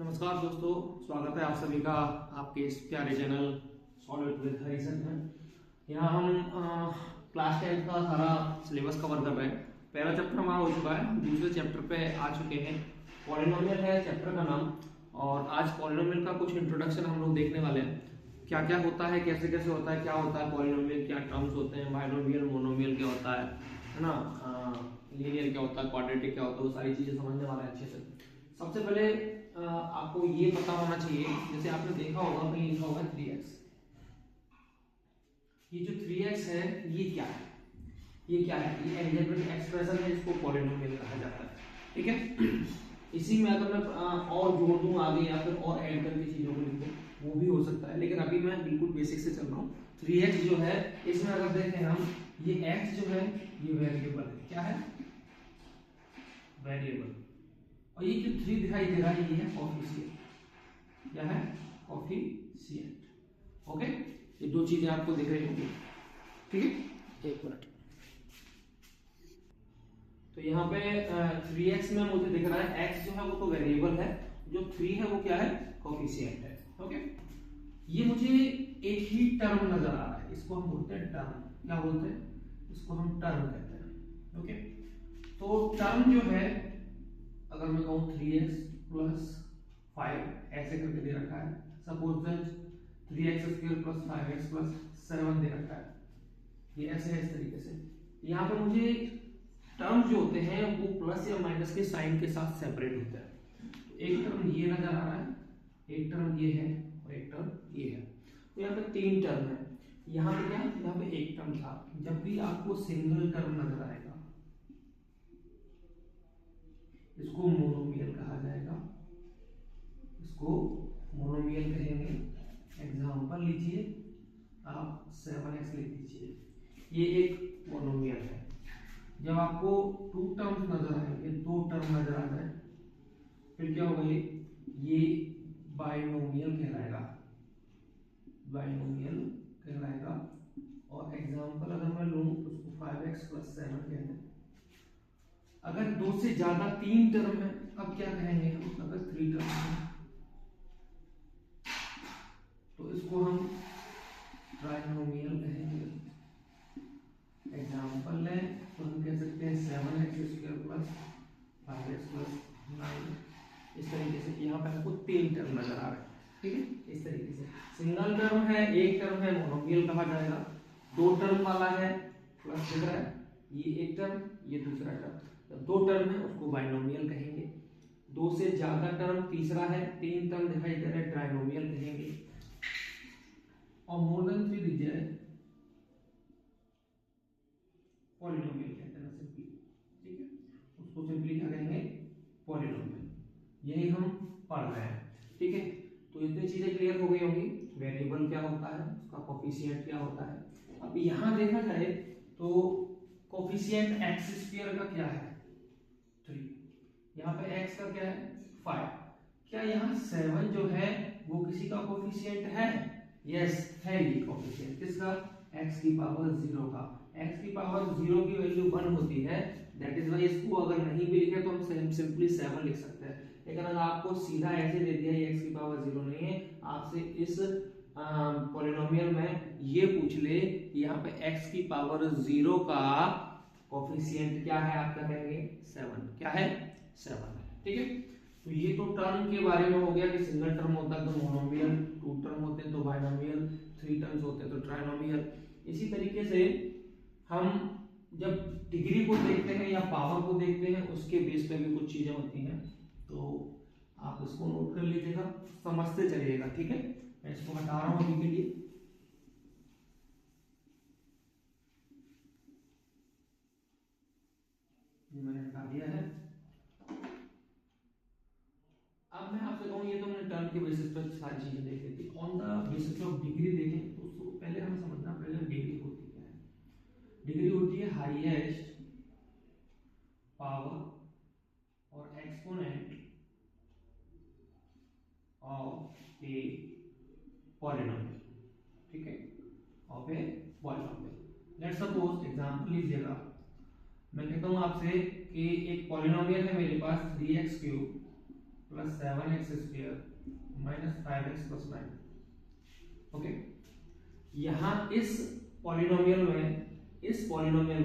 नमस्कार दोस्तों, स्वागत है आप सभी का आपके इस प्यारे चैनल सॉल्व विद हरीशन में। यहाँ हम क्लास 10 का सारा सिलेबस कवर कर रहे हैं। पहला चैप्टर हमारा हो चुका है, दूसरे चैप्टर पे आ चुके हैं। पॉलिनोमियल है चैप्टर का नाम, और आज पॉलिनोमियल का कुछ इंट्रोडक्शन हम लोग देखने वाले हैं। क्या क्या होता है, कैसे कैसे होता है, क्या होता है पॉलिनोमियल, क्या टर्म्स होते हैं, बाइनोमियल, मोनोमियल क्या होता है ना, लीनियर क्या होता है, क्वाड्रेटिक क्या होता है, वो सारी चीजें समझने वाले हैं अच्छे से। सबसे पहले आपको ये पता होना चाहिए, जैसे आपने देखा होगा कहीं लिखा होगा 3x। ये जो 3x है ये क्या है, ये क्या है? ये अलजेब्रिक एक्सप्रेशन है, इसको पॉलिनोमियल कहा जाता है। ठीक है, इसी में अगर मैं और जोड़ दूं आगे या फिर और ऐड करके चीजों को लिख दूं वो भी हो सकता है, लेकिन अभी मैं बिल्कुल बेसिक से चल रहा हूँ। 3x जो है, इसमें अगर देखें हम, ये x जो है ये वेरिएबल है। क्या है? वेरिएबल। और ये जो 3 दिखाई दे रहा है ये है कोफिशिएंट। क्या है? कोफिशिएंट। ओके, ये दो चीजें आपको दिख रही होंगी। ठीक है, एक मिनट। तो यहाँ पे 3x में मुझे दिख रहा है x जो है वो तो वेरिएबल है, जो 3 है वो क्या है? कोफिशिएंट है। ओके, ये मुझे एक ही टर्म नजर आ रहा है, इसको हम बोलते हैं टर्म। क्या बोलते हैं? इसको हम टर्म कहते हैं। ओके, तो टर्म जो है, अगर मैं कहूँ 3x प्लस 5 ऐसे करके दे रखा है, suppose that 3x square plus 5x plus 7 दे रखा है, ये ऐसे है इस तरीके से। यहाँ पर मुझे टर्म जो होते हैं वो प्लस या माइनस के साइन के साथ सेपरेट होते हैं। एक टर्म ये नजर आ रहा है, एक टर्म ये है और एक टर्म ये है। तो यहाँ पे 3 टर्म है। यहाँ पे क्या? यहाँ पे एक टर्म था। जब भी आपको सिंगल टर्म नजर आएगा इसको मोनोमियल कहा जाएगा, इसको मोनोमियल कहेंगे। एग्जांपल लीजिए, आप 7x लिख दीजिए, ये एक मोनोमियल है। जब आपको 2 टर्म्स नजर आएंगे, 2 टर्म नजर आ जाए, फिर क्या होगा? ये बाइनोमियल कहलाएगा, बाइनोमियल कहलाएगा। और एग्जांपल अगर मैं लूं तो उसको 5x प्लस 7 कहते हैं। अगर 2 से ज्यादा 3 टर्म है, अब क्या कहेंगे हम? अगर 3 टर्म है तो इसको हम ट्राइनोमियल कहेंगे। एग्जांपल लें तो हम कह सकते हैं 7x square plus 5x plus 9। इस तरीके से यहाँ पे आपको 3 टर्म नजर आ रहे हैं। ठीक है, इस तरीके से सिंगल टर्म है, एक टर्म है, मोनोमियल कहा जाएगा। 2 टर्म वाला है, प्लस दिख रहा है, ये एक टर्म, ये दूसरा टर्म। 2 टर्म है उसको बाइनोमियल कहेंगे। 2 से ज्यादा टर्म, तीसरा है, 3 टर्म दिखाई दे रहा है, ट्राइनोमियल कहेंगे। और मोर देन 3 दिख जाए पॉलिनोमियल कहते हैं सिंपली। ठीक है, उसको सिंपली क्या कहेंगे? पॉलिनोमियल। यही हम पढ़ रहे हैं। ठीक है, तो इतनी चीजें क्लियर हो गई होंगी। वेरिएबल क्या होता है, उसका कोफिशिएंट क्या होता है। अब यहां देखा जाए तो कोफिशिएंट एक्स स्क्वायर का क्या है? 3। यहाँ पे x का क्या है? 5। क्या यहाँ 7 जो है वो किसी का कोफिशिएंट है? यस है, ये कोफिशिएंट किसका? x की पावर 0 का। x की पावर 0 की वैल्यू 1 होती है, दैट इज वाई इसको अगर नहीं भी लिखे तो हम सिंपली 7 लिख सकते हैं। लेकिन अगर आपको सीधा ऐसे दे दिया ये x की पावर 0 नहीं है, आपसे इस पॉलिनोमियल में ये पूछ ले यहाँ पे x की पावर 0 का कोफिशिएंट क्या है, आप क्या कहेंगे? 7। क्या है? 7 है। ठीक है, तो ये तो टर्म के बारे में हो गया कि सिंगल टर्म होता है तो मोनोमियल, 2 टर्म होते हैं तो बाइनोमियल, 3 टर्म्स होते हैं तो ट्राइनोमियल। इसी तरीके से हम जब डिग्री को देखते हैं या पावर को देखते हैं, उसके बेस पे भी कुछ चीजें होती हैं, तो आप इसको नोट कर लीजिएगा, समझते चलिएगा। ठीक है, मैं इसको हटा रहा हूं अभी के लिए। मैंने हटा दिया है। अब मैं आपसे कहूँ, ये तो हमने टर्म के बेसिस पर सारी चीजें देख ली थी। On the basis of degree देखें तो उसको पहले हमें समझना पड़ेगा डिग्री होती क्या है। डिग्री होती है हाईएस्ट पावर और एक्सपोनेंट ऑफ ए पॉलिनोमियल। ठीक है, of a polynomial. Let's suppose example लीजिएगा, मैं कहता हूं आपसे कि एक पॉलिनोमियल है मेरे पास 3x cube plus 7x square minus 5x plus 9। Okay, यहाँ इस पॉलिनोमियल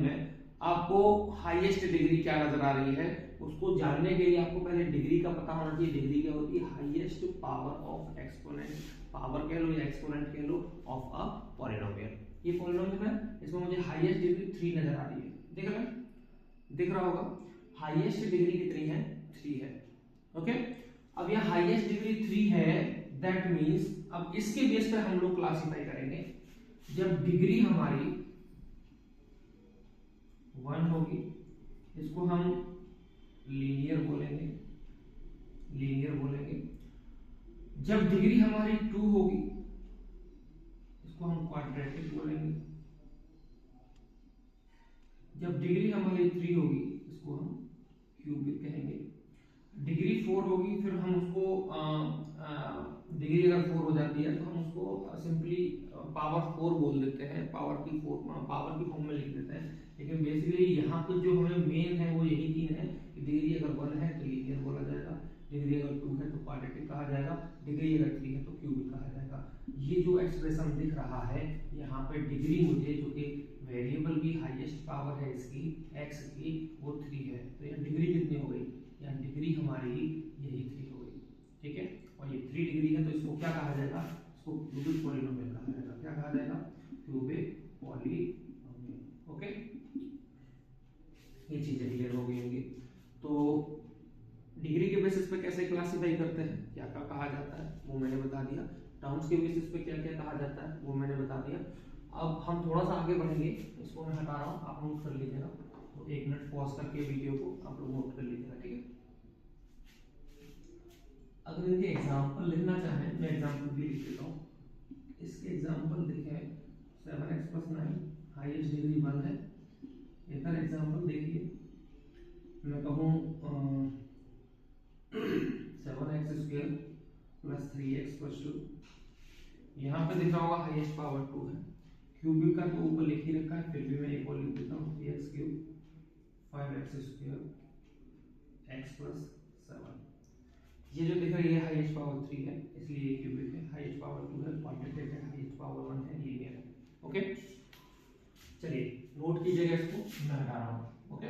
में आपको हाईएस्ट डिग्री क्या नजर आ रही है, उसको जानने के लिए आपको पहले डिग्री का पता होना चाहिए। डिग्री क्या होती है? Highest power of exponent, power कह लो या एक्सपोनेंट कह लो, ऑफ अ पॉलिनोमियल। ये पॉलिनोमियल है, इसमें मुझे हाईएस्ट डिग्री 3 नजर आ रही है। दिख रहा होगा हाईएस्ट डिग्री कितनी है? 3 है। ओके, अब यह हाईएस्ट डिग्री 3 है, दैट मींस अब इसके बेस पे हम लोग क्लासिफाई करेंगे। जब डिग्री हमारी 1 होगी, इसको हम लीनियर बोलेंगे। जब डिग्री हमारी 2 होगी, इसको हम क्वाड्रेटिक बोलेंगे। जब डिग्री हमारी 3 होगी, इसको हम क्यूबिक कहेंगे। डिग्री 4 होगी, फिर हम उसको डिग्री अगर 4 हो जाती है तो हम उसको सिंपली पावर 4 बोल देते हैं, पावर की फॉर्म में लिख देते हैं। लेकिन बेसिकली यहाँ पे जो हमें मेन है वो यही 3 है कि डिग्री अगर 1 है तो लीनियर बोला जाएगा, डिग्री अगर 2 है तो क्वाड्रेटिक कहा जाएगा, डिग्री अगर 3 है तो क्यूबिक कहा जाएगा। ये जो एक्सप्रेशन दिख रहा है यहाँ पे, डिग्री मुझे जो कि वेरिएबल की हाईएस्ट पावर है इसकी x की, वो 3 है। तो यहाँ डिग्री कितनी हो गई? यहाँ डिग्री हमारी यही 3 हो गई। ठीक है, और ये 3 डिग्री है तो इसको क्या कहा जाएगा? इसको क्यूबिक पॉलिनोमियल कहा जाएगा। क्या कहा जाएगा? Cubic polynomial. ओके, ये चीजें क्लियर हो गई होंगी। तो डिग्री के बेसिस पे कैसे क्लासिफाई करते हैं, क्या क्या कहा जाता है, वो मैंने बता दिया। टर्म्स के बेसिस पे क्या क्या कहा जाता है, वो मैंने बता दिया। अब हम थोड़ा सा आगे बढ़ेंगे, इसको मैं हटा रहा हूँ, आप नोट कर लीजिएगा। तो 1 मिनट पॉज करके वीडियो को आप लोग नोट कर लीजिएगा। ठीक है, अगर इनके एग्जाम्पल लिखना चाहें, मैं एग्जाम्पल भी लिख देता हूँ। इसके एग्जाम्पल देखें, 7x प्लस 9 हाईएस्ट डिग्री 1 है। एक और एग्जाम्पल देखिए, मैं कहूँ 7x square plus 3x plus 2, यहाँ पे दिख रहा होगा हाईएस्ट पावर 2 है। क्यूबिक का तो ऊपर लिख ही रखा है, फिर भी मैं एक और लिख देता हूँ, 3x cube 5x square x plus 7। ये जो दिख रही है हाईएस्ट पावर 3 है, इसलिए ये क्यूबिक है। हाईएस्ट पावर 2 है, क्वाड्रेटिक है, हाईएस्ट पावर 1 है, लीनियर है। ओके, चलिए नोट कीजिएगा, इसको मैं हटा रहा हूँ। ओके,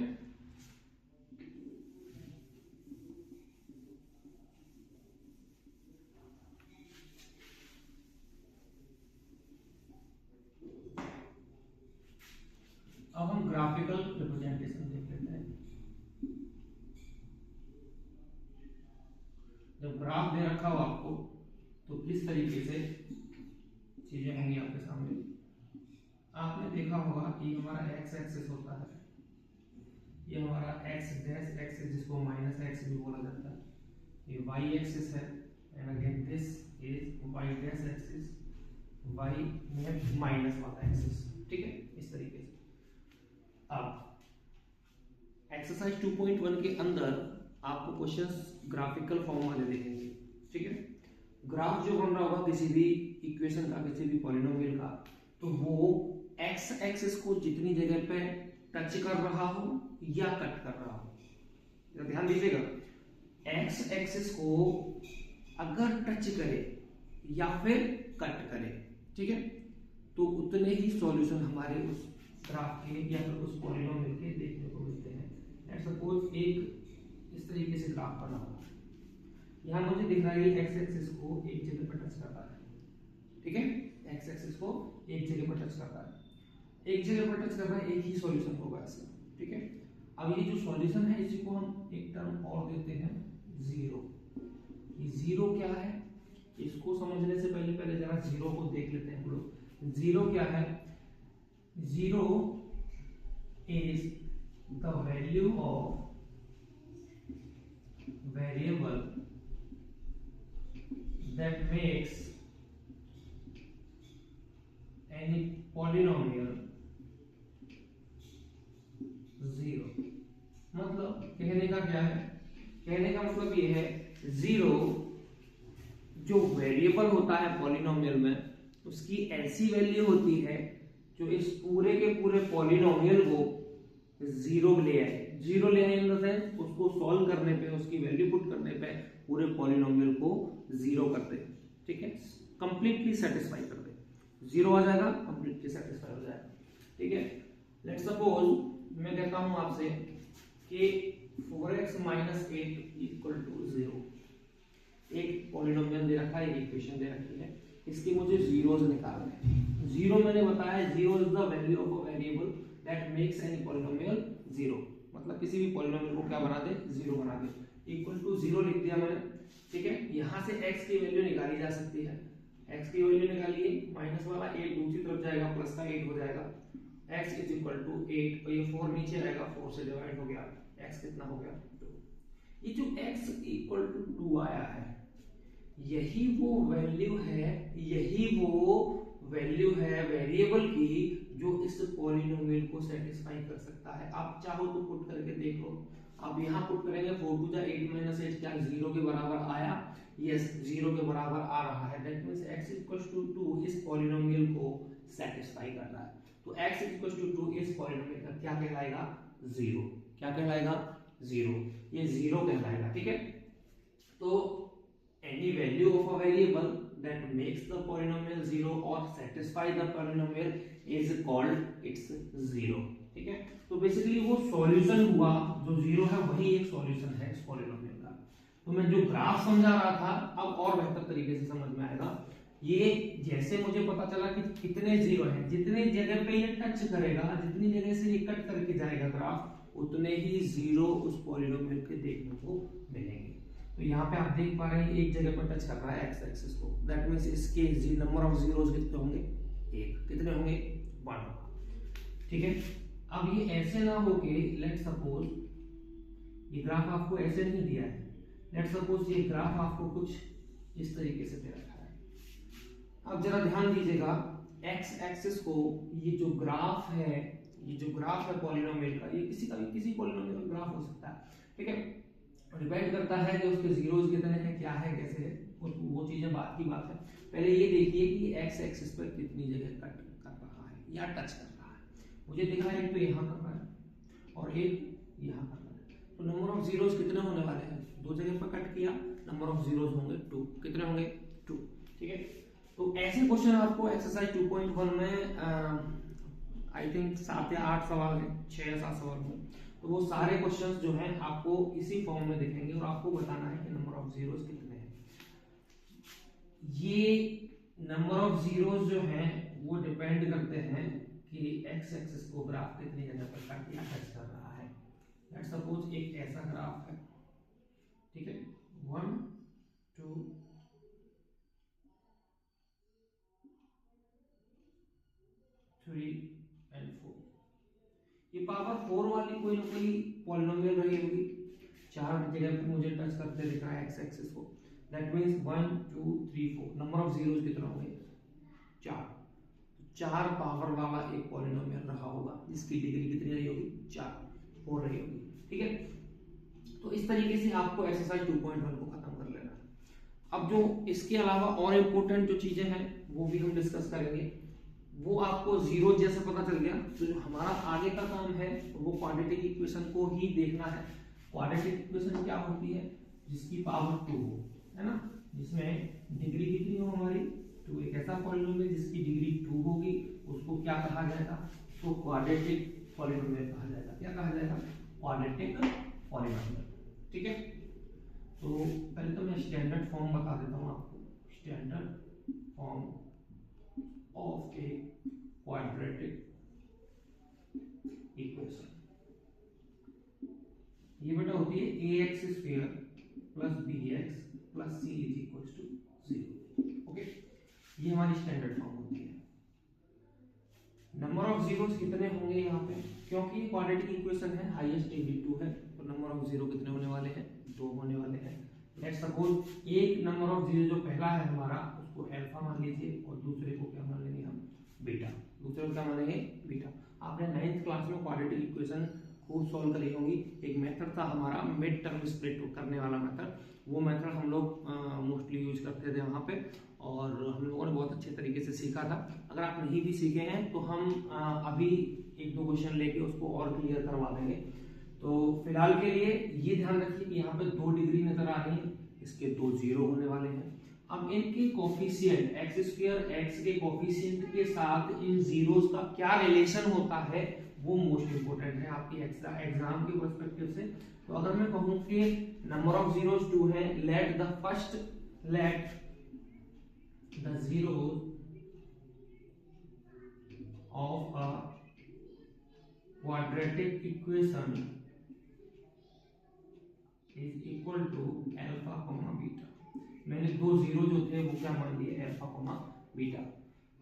अब हम ग्राफिकल रिप्रेजेंटेशन देख लेते हैं। जब ग्राफ दे रखा हो आपको तो इस तरीके से चीजें होंगी आपके सामने। आपने देखा होगा कि हमारा एक्स एक्सिस होता है, ये हमारा एक्स डैश एक्सिस, जिसको माइनस एक्स भी बोला जाता है। ये वाई एक्सिस है, and again this is y dash axis, वाई में माइनस वाला एक्सिस। ठीक है, इस तरीके से। अब एक्सरसाइज 2.1 के अंदर आपको क्वेश्चंस ग्राफिकल फॉर्म वाले देखेंगे। ठीक है, ग्राफ जो बन रहा होगा किसी भी इक्वेशन का, किसी भी पॉलिनोमियल का, तो वो एक्स एक्सिस को जितनी जगह पे टच कर रहा हो या कट कर रहा हो, ध्यान दीजिएगा, एक्स एक्सिस को अगर टच करे या फिर कट करे, ठीक है, तो उतने ही सॉल्यूशन हमारे उस ग्राफ के या फिर उस पॉलिनोमियल के देखने को मिलते हैं। लेट्स सपोज एक इस तरीके से ग्राफ बना हुआ है, यहाँ मुझे दिख रहा है एक्स एक्सिस को एक जगह पर टच करता है। ठीक है, एक्स एक्सिस को एक जगह पर टच करता है, एक जगह पर टच कर रहा है, एक ही सॉल्यूशन होगा इसका। ठीक है, अब ये जो सॉल्यूशन है इसी को हम एक टर्म और देते हैं जीरो। ये जीरो क्या है, इसको समझने से पहले जरा जीरो को देख लेते हैं हम लोग। जीरो क्या है? Zero is the value of variable that makes any polynomial zero। मतलब कहने का क्या है, कहने का मतलब ये है, जीरो जो वेरिएबल होता है पॉलिनोमियल में, उसकी ऐसी वैल्यू होती है जो इस पूरे के पूरे पॉलिनोमियल को जीरो ले आए। जीरो ले आए इन द सेंस उसको सॉल्व करने पे, उसकी वैल्यू पुट करने पे पूरे पॉलिनोमियल को जीरो कर दे, ठीक है, कंप्लीटली सेटिस्फाई कर दे, जीरो आ जाएगा, कंप्लीटली सेटिस्फाई हो जाएगा, ठीक है। लेट्स सपोज मैं कहता हूं आपसे कि 4x - 8 इक्वल टू 0, एक पॉलिनोमियल दे रखा है, एक इक्वेशन दे रखी है, इसके मुझे जीरोस निकालने हैं। जीरो मैंने बताया, zero is the value of a variable that makes any polynomial zero, मतलब किसी भी पॉलिनोमियल को क्या बना दे, जीरो बना दे। इक्वल टू जीरो लिख दिया मैंने, ठीक है। यहाँ से x की वैल्यू निकाली जा सकती है, x की वैल्यू निकालिए, माइनस वाला 8 दूसरी तरफ जाएगा, प्लस का 8 हो जाएगा, x इज इक्वल टू 8, और ये 4 नीचे आएगा, 4 से डिवाइड हो गया, x कितना हो गया 2। ये जो x इक्वल टू 2 आया है, यही वो वैल्यू है, यही वो वैल्यू है वेरिएबल की जो इस पॉलिनोमियल को सेटिस्फाई कर सकता है। आप चाहो तो पुट करके देख लो, आप यहाँ पुट करेंगे 4 टू 8 - 8 क्या 0 के बराबर आया? यस, 0 के बराबर आ रहा है। That means x equals to 2 इस पॉलिनोमियल को सेटिस्फाई कर रहा है। तो x इक्वल्स टू 2 इस पॉलिनोमियल का क्या कहलाएगा? 0। क्या कहलाएगा? 0। ये 0 कहलाएगा, ठीक है। तो any value of a variable that makes the polynomial 0 or satisfy the polynomial is called its 0, ठीक है। तो बेसिकली वो सॉल्यूशन हुआ, जो 0 है वही एक सॉल्यूशन है इस पॉलिनोमियल का। तो मैं जो ग्राफ समझा रहा था, अब और बेहतर तरीके से समझ में आएगा। ये जैसे मुझे पता चला कि कितने 0 हैं, जितने जगह पे ये टच करेगा, जितनी जगह से ये कट करके जाएगा ग्राफ, उतने ही 0 उस पॉलिनोमियल के देखने को मिलेंगे। तो यहाँ पे आप देख पा रहे हैं एक जगह पर टच कर रहा है एक्स एक्सिस को, दैट मींस इसके नंबर ऑफ जीरोस कितने होंगे? 1। कितने होंगे? 1, ठीक है। अब ये ऐसे ना हो के, लेट्स सपोज ये ग्राफ आपको ऐसे नहीं दिया है, लेट्स सपोज ये ग्राफ आपको कुछ इस तरीके से दे रखा है। अब जरा ध्यान दीजिएगा, एक्स एक्सिस को, ये जो ग्राफ है, ये जो ग्राफ है पॉलिनोमियल का, ये किसी का भी किसी पॉलिनोमियल का ग्राफ हो सकता है, ठीक है। डिपेंड करता है कि उसके जीरोस कितने हैं, क्या है, कैसे है, वो चीजें बात की बात है। पहले ये देखिए कि एक्स एक्सिस पर कितनी जगह कट कर रहा है या टच कर रहा है। मुझे दिखा है एक तो यहाँ कर रहा है और एक यहाँ कर रहा है। तो नंबर ऑफ जीरोस कितने होने वाले हैं? 2 जगह पर कट किया, नंबर ऑफ जीरोस होंगे 2। कितने होंगे? 2, ठीक है। तो ऐसे क्वेश्चन आपको एक्सरसाइज 2.1 में आई थिंक 7 या 8 सवाल है, 6 या 7 सवाल होंगे। तो वो सारे क्वेश्चंस जो हैं आपको इसी फॉर्म में दिखेंगे और आपको बताना है कि नंबर ऑफ जीरोस कितने हैं। ये नंबर ऑफ जीरोस जो हैं वो डिपेंड करते हैं कि एक्स एक्सिस को ग्राफ कितनी जगह पर काट या टच कर रहा है। लेट्स सपोज एक ऐसा ग्राफ है, ठीक है, 1 2 3 and 4। ये पावर 4 वाली कोई ना कोई पॉलिनोमियल रही होगी। 4 जगह पे मुझे टच करते दिख रहा है एक्स एक्सिस को, that means 1 2 3 4। Number of zeros कितना होंगे? 4। 4 पावर वाला एक पॉलिनोमियल रहा होगा जिसकी डिग्री कितनी रही होगी? 4 हो रही होगी, ठीक है। तो इस तरीके से आपको एक्सरसाइज 2.1 को खत्म कर लेना है। अब जो इसके अलावा और इम्पोर्टेंट जो चीजें हैं वो भी हम डिस्कस करेंगे। वो आपको जीरो जैसे पता चल गया, तो जो हमारा आगे का काम है वो क्वाड्रेटिक इक्वेशन को ही देखना है। क्वाड्रेटिक इक्वेशन क्या होती है? जिसकी पावर 2 हो, है ना, जिसमें डिग्री कितनी हो हमारी? 2। एक ऐसा पॉलिनोमियल जिसकी डिग्री 2 होगी, उसको क्या कहा जाएगा? उसको क्वाड्रेटिक पॉलिनोमियल कहा जाएगा। क्या कहा जाएगा? क्वाड्रेटिक पॉलिनोमियल, ठीक है। तो पहले तो मैं स्टैंडर्ड फॉर्म बता देता हूँ आपको। Standard form of a quadratic equation, ये बेटा होती है ax square plus bx plus c is equals to 0। Okay, ये हमारी स्टैंडर्ड फॉर्म होती है। नंबर ऑफ जीरोस कितने होंगे यहाँ पे? क्योंकि ये क्वाड्रेटिक इक्वेशन है, हाईएस्ट डिग्री 2 है, तो नंबर ऑफ जीरो कितने होने वाले हैं? 2 होने वाले हैं। लेट्स सपोज एक नंबर ऑफ जीरो जो पहला है हमारा, उसको अल्फा मान लीजिए और दूसरे को क्या मान लेंगे हम? बीटा। दूसरे को क्या मानेंगे? बीटा। आपने 9th क्लास में क्वाड्रेटिक इक्वेशन खूब सॉल्व करी होंगी। एक मेथड था हमारा मिड टर्म स्प्लिट करने वाला मेथड, वो मेथड हम लोग मोस्टली यूज करते थे वहाँ पे, और हम लोगों ने बहुत अच्छे तरीके से सीखा था। अगर आप नहीं भी सीखे हैं तो हम अभी 1-2 क्वेश्चन लेके उसको और क्लियर करवा देंगे। तो फिलहाल के लिए ये ध्यान रखिए कि यहाँ पे 2 डिग्री नजर आ रही है, इसके 2 जीरो होने वाले हैं। अब इनके कोफिशिएंट एक्स स्क्वायर एक्स के कोफिशिएंट के साथ इन जीरोस का क्या रिलेशन होता है वो मोस्ट इंपोर्टेंट है आपके एग्जाम के पर्सपेक्टिव से। तो अगर मैं कहूं कि नंबर ऑफ जीरोस 2 है, let the zeros of a quadratic equation is equal to alpha comma beta. मैंने 2 जीरो जो थे वो क्या मान लिए, अल्फा कॉमा बीटा।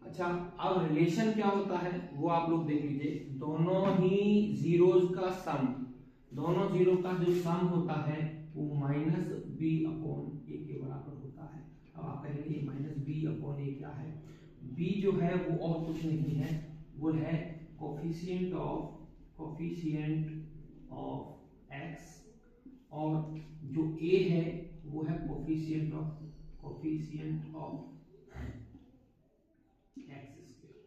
अच्छा, अब रिलेशन क्या होता है वो आप लोग देख लीजिए। दोनों ही जीरोस का सम, दोनों जीरो का जो सम होता है वो माइनस बी अपॉन ए के बराबर होता है। अब आप कहेंगे माइनस बी अपॉन ए क्या है? बी जो है वो और कुछ नहीं है, वो है कोफिशिएंट ऑफ एक्स, और जो ए है वो है कोफिशिएंट ऑफ एक्स स्क्वायर।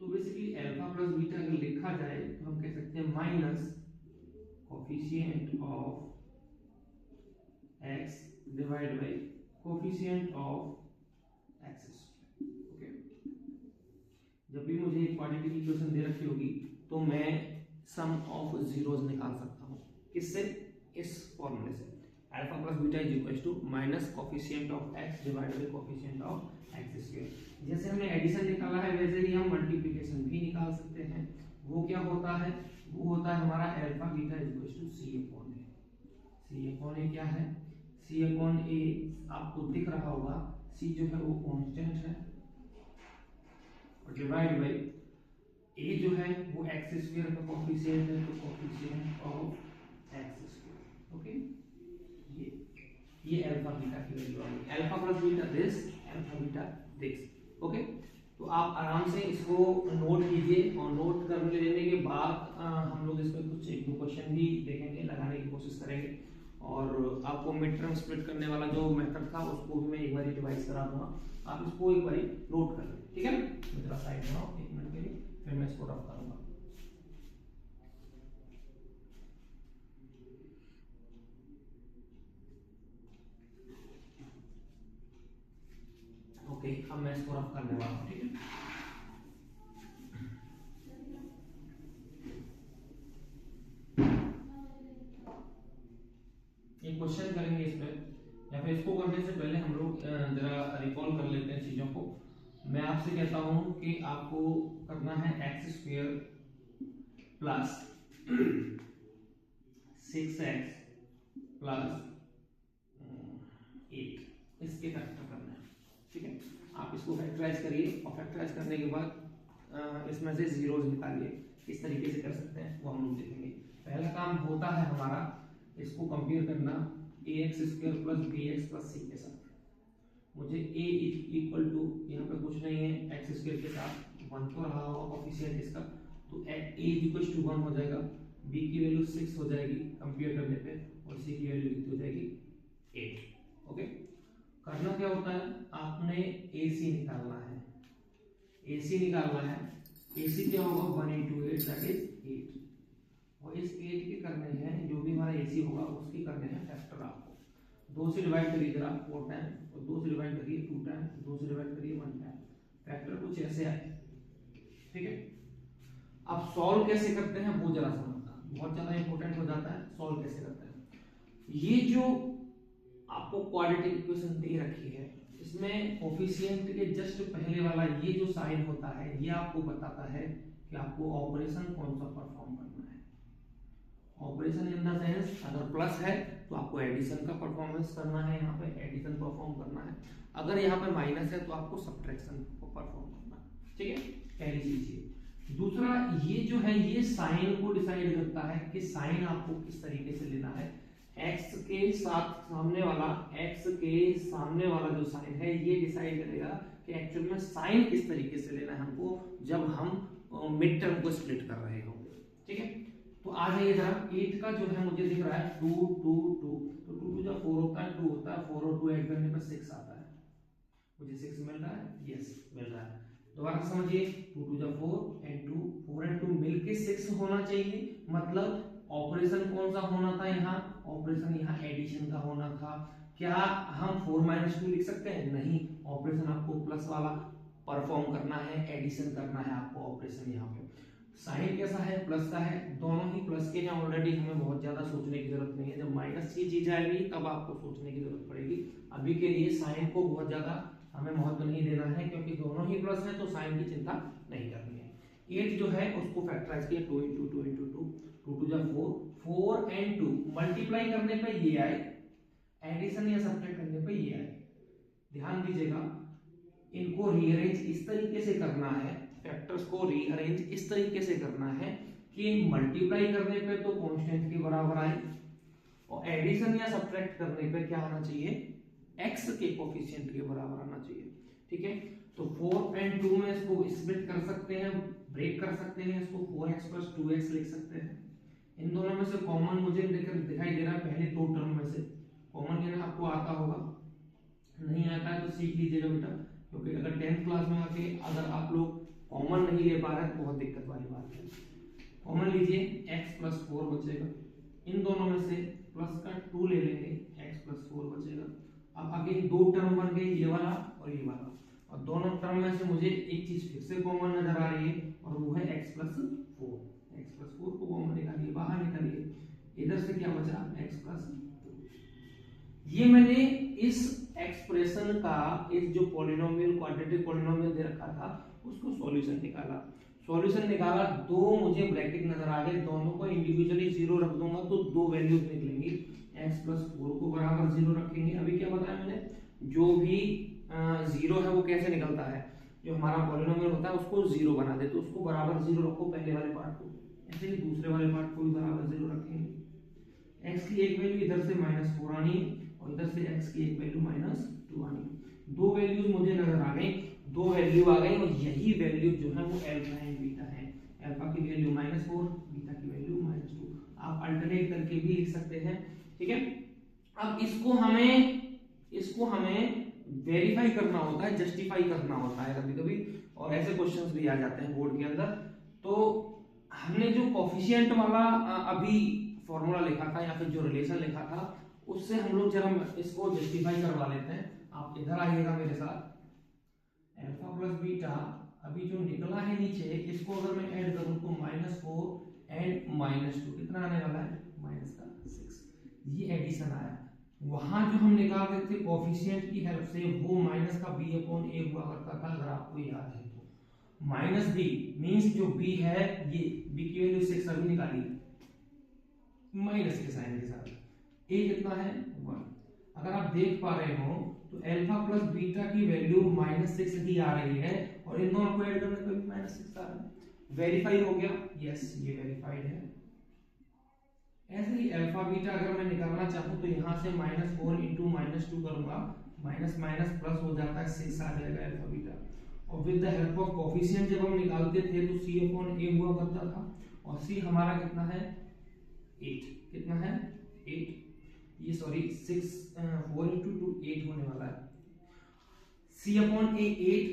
तो बेसिकली अल्फा प्लस बीटा अगर लिखा जाए तो हम कह सकते हैं minus coefficient of x divide by coefficient of x square. Okay, जब भी मुझे एक क्वाड्रेटिक इक्वेशन दे रखी होगी तो मैं सम ऑफ जीरोस निकाल सकता हूँ। किससे? इस फॉर्मूले से, alpha plus beta is equal to minus coefficient of x divided by coefficient of x square. जैसे हमने एडिशन निकाला है वैसे ही हम मल्टीप्लिकेशन भी निकाल सकते हैं। वो क्या होता है? वो होता है हमारा alpha beta is equal to C upon A. C upon A क्या है? सी अपॉन ए आपको दिख रहा होगा, सी जो है वो कांस्टेंट है और डिवाइड बाय ए जो है वो एक्स स्क्वायर का कोफिशिएंट है, तो coefficient of x square. Okay, ये अल्फा बीटा की वैल्यू आ गई। Alpha plus beta this, alpha beta this. Okay, तो आप आराम से इसको नोट कीजिए और नोट कर लेने के बाद हम लोग इस पर कुछ एक दो क्वेश्चन भी देखेंगे, लगाने की कोशिश करेंगे। और आपको मिड टर्म स्प्लिट करने वाला जो मेथड था उसको भी मैं एक बार रिवाइज करा दूंगा, आप इसको एक बार नोट कर लें, ठीक है। मैं जरा साइड में आऊं 1 मिनट के लिए, फिर मैं इसको रफ करूंगा। ओके, अब मैं इसको रफ करने वाला हूँ, ठीक है। एक क्वेश्चन करेंगे इस पे, या फिर इसको करने से पहले हम लोग जरा रिकॉल कर लेते हैं चीजों को। मैं आपसे कहता हूं कि आपको करना है x square plus 6x plus 8 इसके फैक्टर करना है, ठीक है। आप इसको फैक्टराइज करिए और फैक्टराइज करने के बाद इसमें से जीरोस निकालिए। किस तरीके से कर सकते हैं वो हम लोग देखेंगे। पहला काम होता है हमारा इसको कंपेयर करना ax square plus bx plus c के साथ। मुझे a इक्वल टू यहाँ पे कुछ नहीं है, एक्स स्क्वायर के साथ 1 तो रहा होगा कोफिशिएंट इसका, तो a इक्वल टू 1 हो जाएगा, b की वैल्यू 6 हो जाएगी कंपेयर करने पे, और c की वैल्यू कितनी हो जाएगी 8। ओके, करना क्या होता है, आपने ac निकालना है, ac निकालना है। ac क्या होगा 1 into 8 दैट इज 8, और इस 8 के करने हैं जो भी हमारा AC होगा उसके करने हैं फैक्टर। आपको 2 से डिवाइड करिए जरा 4 टाइम, और 2 से डिवाइड करिए 2 टाइम, 2 से डिवाइड करिए 1 टाइम। फैक्टर कुछ ऐसे आए, ठीक है। अब सॉल्व कैसे करते हैं वो जरा समझना, बहुत ज्यादा इंपॉर्टेंट हो जाता है। सॉल्व कैसे करते हैं, ये जो आपको क्वाड्रेटिक इक्वेशन दे रखी है इसमें कोफिशिएंट के जस्ट पहले वाला ये जो साइन होता है ये आपको बताता है कि आपको ऑपरेशन कौन सा परफॉर्म करना है। ऑपरेशन इन द सेंस अगर प्लस है तो आपको एडिशन का परफॉर्मेंस करना है, यहाँ पे एडिशन परफॉर्म करना है। अगर यहाँ पे माइनस है तो आपको सब्ट्रैक्शन को परफॉर्म करना है, ठीक है। पहली चीज ये। दूसरा, ये जो है ये साइन को डिसाइड करता है कि साइन आपको किस तरीके से लेना है। एक्स के साथ सामने वाला जो साइन है ये डिसाइड करेगा कि एक्चुअल में साइन किस तरीके से लेना है हमको जब हम मिड टर्म को स्प्लिट कर रहे होंगे, ठीक है। तो आ जाइए जरा, 8 का जो है मुझे दिख रहा है 2 2 2, तो 2 जब 4 होता है 2 होता है, 4 और 2 ऐड करने पर 6 आता है। मुझे 6 मिल रहा है, यस मिल रहा है। दोबारा समझिए, 2 2 4 एंड 2 4 एंड 2 मिलके 6 होना चाहिए, मतलब ऑपरेशन कौन सा होना था यहाँ, ऑपरेशन यहाँ एडिशन का होना था। क्या हम 4 - 2 लिख सकते हैं? नहीं, ऑपरेशन आपको प्लस वाला परफॉर्म करना है, एडिशन करना है आपको ऑपरेशन। यहाँ पे साइन कैसा है? प्लस का है, दोनों ही प्लस के हैं ऑलरेडी, हमें बहुत ज्यादा सोचने की जरूरत नहीं है। जब माइनस की चीज आएगी तब आपको सोचने की जरूरत पड़ेगी। अभी के लिए साइन को बहुत ज्यादा हमें महत्व नहीं देना है, क्योंकि दोनों ही प्लस है तो साइन की चिंता नहीं करनी है। 8 जो है उसको फैक्टराइज किया, 2 × 2 × 2, 2 × 4, 4 and 2 मल्टीप्लाई करने पे ये आए, एडिशन या सब्ट्रैक्ट करने पे ये आए। ध्यान दीजिएगा, इनको रीअरेंज इस तरीके से करना है, फैक्टर्स को रीअरेंज इस तरीके से करना है कि मल्टीप्लाई करने पे तो कांस्टेंट के बराबर आए, और एडिशन या सब्ट्रैक्ट करने पे क्या आना चाहिए? x के कोफिशिएंट के बराबर आना चाहिए। ठीक है, तो 4 and 2 में इसको स्प्लिट कर सकते हैं, ब्रेक कर सकते हैं, इसको 4x + 2x लिख सकते हैं। इन दोनों में से कॉमन मुझे दिखाई दे रहा है पहले दो टर्म में से कॉमन लेना आपको आता होगा, नहीं आता है तो सीख लीजिएगा बेटा, क्योंकि अगर 10th क्लास में आके अगर आप लोग कॉमन नहीं ले पा रहे हैं तो बहुत दिक्कत वाली बात है। कॉमन लीजिए, x + 4 बचेगा, इन दोनों में से प्लस का 2 ले लेंगे, x + 4 बचेगा। अब आगे दो टर्म बन गए, ये वाला और ये वाला, और दोनों टर्म में से मुझे एक चीज फिर से कॉमन नजर आ रही है और वो है x + 4। x + 4 को कॉमन निकालिए, बाहर निकालिए, इधर से क्या बचा? x + 2। ये मैंने इस एक्सप्रेशन का, इस जो पॉलिनोमियल क्वाड्रेटिक पॉलिनोमियल दे रखा था उसको सॉल्यूशन निकाला। सॉल्यूशन निकाला, दो मुझे ब्रैकेट नजर आ गए, दोनों को इंडिविजुअली 0 रख दूंगा तो दो वैल्यूज निकलेंगी। x + 4 को बराबर 0 रखेंगे। अभी क्या बताया मैंने, जो भी 0 है वो कैसे निकलता है, जो हमारा पॉलिनोमियल होता है उसको 0 बना दे, तो उसको बराबर 0 रखो पहले वाले पार्ट को, ऐसे ही दूसरे वाले पार्ट को भी बराबर 0 रखेंगे। x की एक वैल्यू इधर से -4 आनी है और इधर से x की एक वैल्यू -2 आनी है। दो वैल्यूज मुझे नजर आ गई, दो वैल्यू आ गई, और यही वैल्यू जो है वो अल्फा एंड बीटा है। अल्फा की वैल्यू -4, बीटा की वैल्यू -2। आप अल्टरनेट करके भी लिख सकते हैं। ठीक है, अब इसको हमें वेरीफाई करना होता है, जस्टिफाई करना होता है कभी कभी, और ऐसे क्वेश्चंस भी आ जाते हैं बोर्ड के अंदर। तो हमने जो कोफिशिएंट वाला अभी फॉर्मूला लिखा था या फिर जो रिलेशन लिखा था उससे हम लोग जरा इसको जस्टिफाई करवा लेते हैं। आप इधर आइएगा मेरे साथ, अल्फा + बीटा अभी जो निकला है नीचे, इसको अगर मैं ऐड करूं तो -4 and -2 कितना आने वाला है? -6। ये एडिशन आया। वहां जो हम निकाल रहे थे कोफिशिएंट की हेल्प से, वो माइनस का b/a हुआ करता था, अगर आपको याद है तो। -b मींस जो b है, ये b की वैल्यू 6 अभी निकाली माइनस के साइन के साथ, a कितना है? 1। अगर आप देख पा रहे हो तो अल्फा + बीटा की वैल्यू -6 ही आ रही है, और इन दोनों को ऐड करने पर भी -6 आ रहा है। वेरीफाई हो गया? यस, ये वेरीफाइड है। ऐसे ही अल्फा बीटा अगर मैं निकालना चाहूं तो यहां से -4 × -2 करूंगा, माइनस माइनस प्लस हो जाता है, 6 आ जाएगा अल्फा बीटा। और with the help of coefficient जब हम निकालते थे तो c/a हुआ करता था, और c हमारा कितना है? 8। कितना है? 8। ये सॉरी 4 × 2 8 होने वाला है। c/a 8,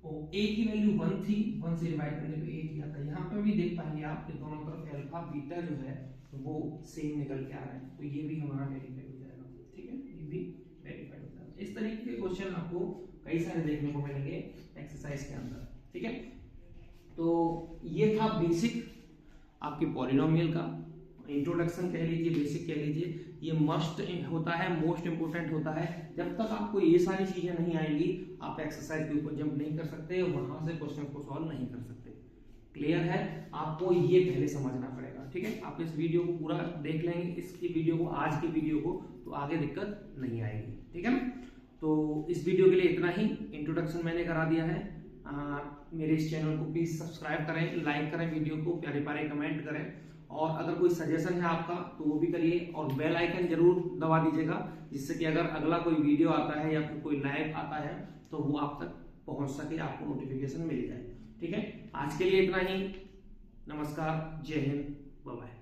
और a की वैल्यू 1 थी, 1 से डिवाइड करने पे 8 ही आता है। यहाँ पे भी देख पाएंगे आप कि दोनों तरफ अल्फा बीटा जो है वो सेम निकल के आ रहे हैं, तो ये भी हमारा वेरीफाई हो जाएगा। ठीक है, ये भी वेरीफाई हो जाएगा। इस तरीके के क्वेश्चन आपको कई सारे देखने को मिलेंगे एक्सरसाइज के अंदर। ठीक है, तो ये था बेसिक आपके पॉलिनोमियल का इंट्रोडक्शन कह लीजिए, बेसिक कह लीजिए। ये मस्ट होता है, मोस्ट इंपोर्टेंट होता है। जब तक आपको ये सारी चीजें नहीं आएंगी आप एक्सरसाइज के ऊपर जंप नहीं कर सकते, वहां से क्वेश्चन को सॉल्व नहीं कर सकते। क्लियर है? आपको ये पहले समझना पड़ेगा। ठीक है, आप इस वीडियो को पूरा देख लेंगे, इसकी वीडियो को, आज की वीडियो को, तो आगे दिक्कत नहीं आएगी। ठीक है ना? तो इस वीडियो के लिए इतना ही, इंट्रोडक्शन मैंने करा दिया है। मेरे इस चैनल को प्लीज सब्सक्राइब करें, लाइक करें वीडियो को, प्यारे प्यारे कमेंट करें, और अगर कोई सजेशन है आपका तो वो भी करिए, और बेल आइकन जरूर दबा दीजिएगा, जिससे कि अगर अगला कोई वीडियो आता है या फिर कोई लाइव आता है तो वो आप तक पहुंच सके, आपको नोटिफिकेशन मिल जाए। ठीक है, आज के लिए इतना ही। नमस्कार, जय हिंद, बाय बाय।